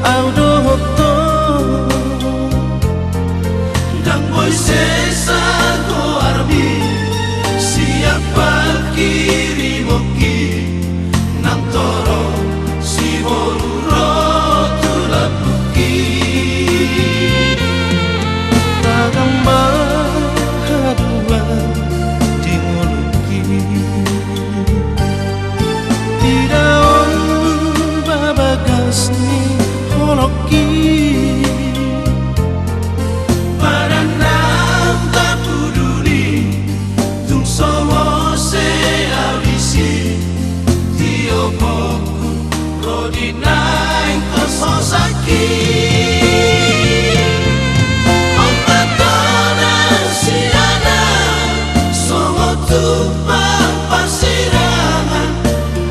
Audoto dan Moisesa ko armi siapa kirimoki nang toro si boruro tulapuki tagamba hadua di muluki tidak on babagas ni holoki Rodinaing kososaki Ompatonan siana Songo tupang pasirangan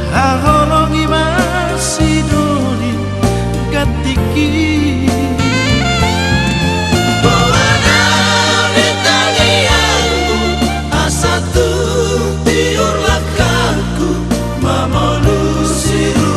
Haholongi masiduri katiki Buana ditangianku Asa tiur lakanku Mamolu siru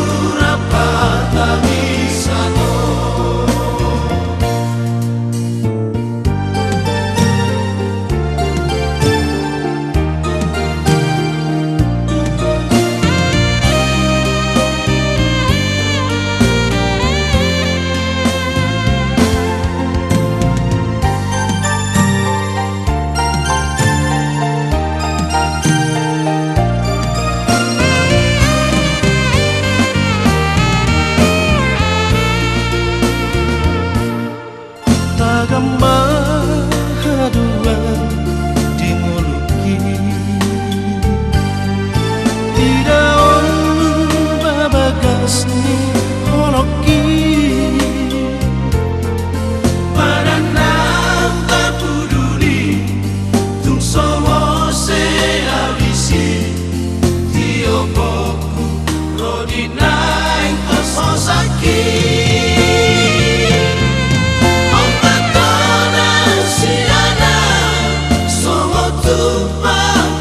gambar dua di muluki tidak on babagas ni holoki pada nam tak peduli tung sowo se abisi tioboku rodinaing kososaki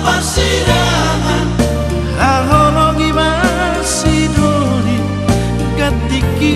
pasirangan haholongi masiduri katiki